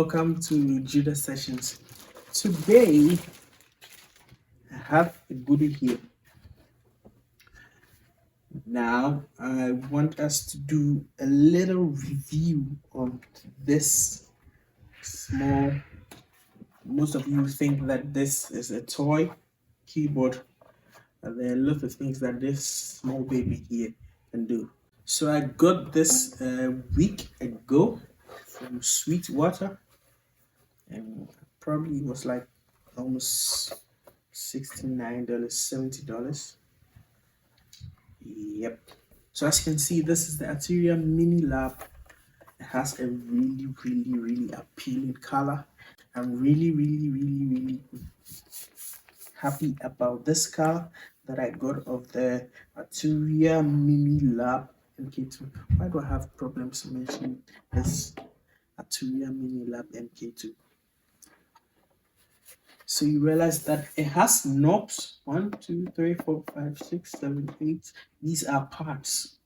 welcome to Judah Sessions. Today I have a goodie here. Now I want us to do a little review on this small. Most of you think that this is a toy keyboard, and there are a lot of things that this small baby here can do. So I got this a week ago from Sweetwater, and probably it was like almost $69, $70. Yep. So as you can see, this is the Arturia MiniLab. It has a really appealing color. I'm really happy about this color that I got of the Arturia MiniLab MK2. Why do I have problems mentioning this Arturia MiniLab MK2? So you realize that it has knobs 1, 2, 3, 4, 5, 6, 7, 8. These are parts,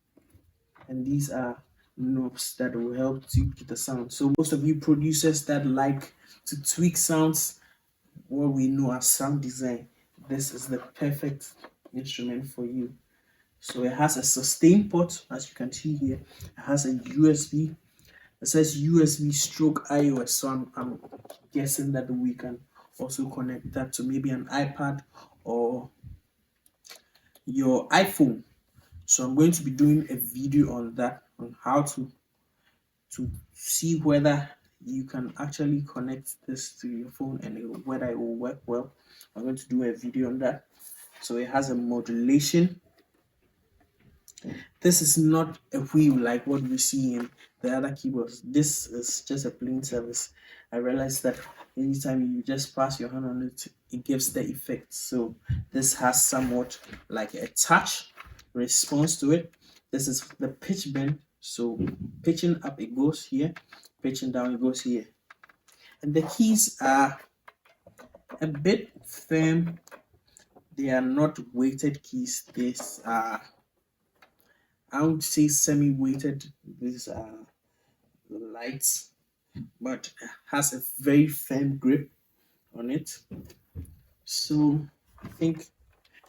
and these are knobs that will help tweak the sound. So most of you producers that like to tweak sounds, what we know as sound design, this is the perfect instrument for you. So it has a sustain port, as you can see here. It has a USB. It says USB stroke iOS. So I'm guessing that we can also connect that to maybe an iPad or your iPhone. So I'm going to be doing a video on that, on how to see whether you can actually connect this to your phone and whether it will work well. I'm going to do a video on that. So it has a modulation. This is not a wheel like what we see in the other keyboards. This is just a plain service. I realized that anytime you just pass your hand on it, it gives the effect. So this has somewhat like a touch response to it. This is the pitch bend. So pitching up it goes here, pitching down it goes here. And the keys are a bit firm. They are not weighted keys. These are, I would say, semi-weighted. These are lights, but has a very firm grip on it. So I think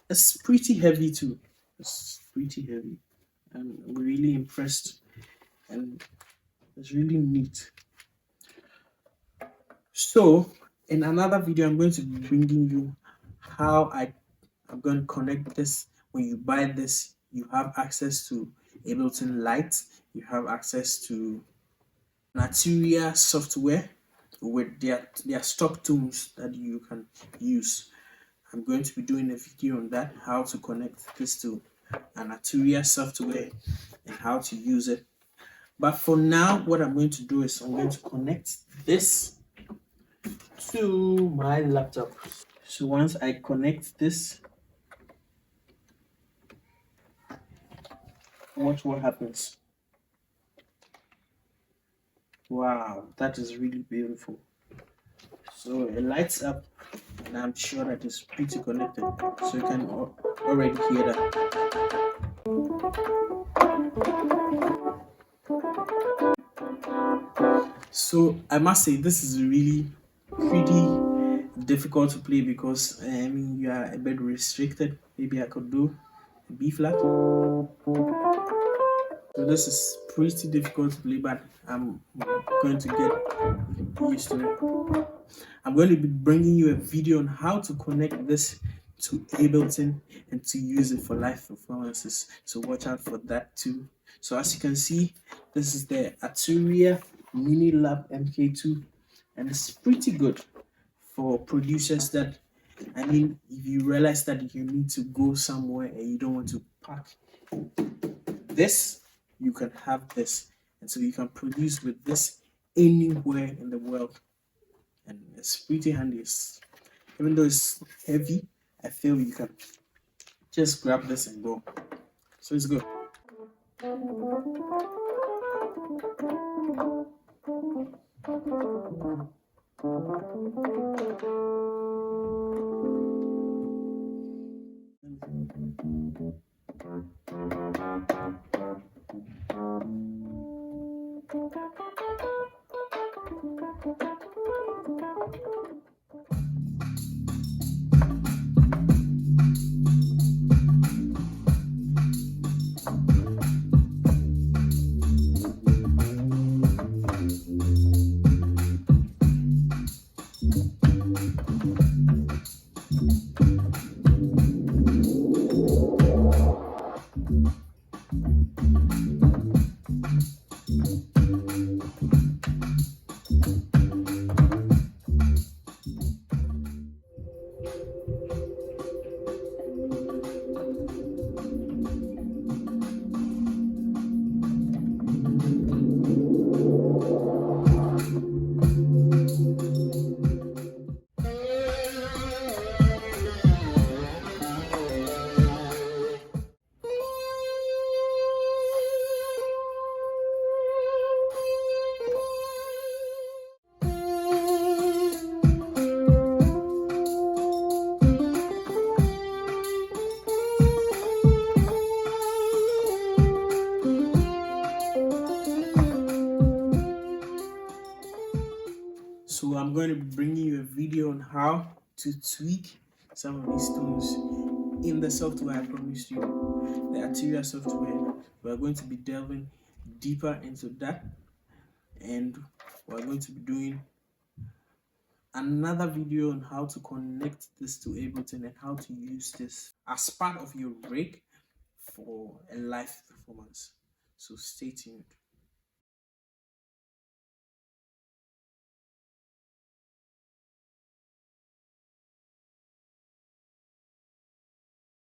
it's pretty heavy too. It's pretty heavy. I'm really impressed, and it's really neat. So in another video, I'm going to be bringing you how I'm going to connect this. When you buy this, you have access to a built-in light. You have access to Arturia software with their stock tools that you can use. I'm going to be doing a video on that, how to connect this to an Arturia software and how to use it. But for now, what I'm going to do is I'm going to connect this to my laptop. So once I connect this, watch what happens. Wow, that is really beautiful. So it lights up, and I'm sure that it's pretty connected. So you can already hear that. So I must say this is really pretty difficult to play because I mean you are a bit restricted. Maybe I could do a B flat. So this is pretty difficult to play, but I'm going to get used to it. I'm going to be bringing you a video on how to connect this to Ableton and to use it for live performances. So watch out for that too. So as you can see, this is the Arturia MiniLab MK2, and it's pretty good for producers that, I mean, if you realize that you need to go somewhere and you don't want to pack this, you can have this, and so you can produce with this anywhere in the world, and it's pretty handy. Even though it's heavy, I feel you can just grab this and go. So it's good. So I'm going to be bringing you a video on how to tweak some of these tones in the software I promised you, the Arturia software. We're going to be delving deeper into that, and we're going to be doing another video on how to connect this to Ableton and how to use this as part of your rig for a live performance. So stay tuned.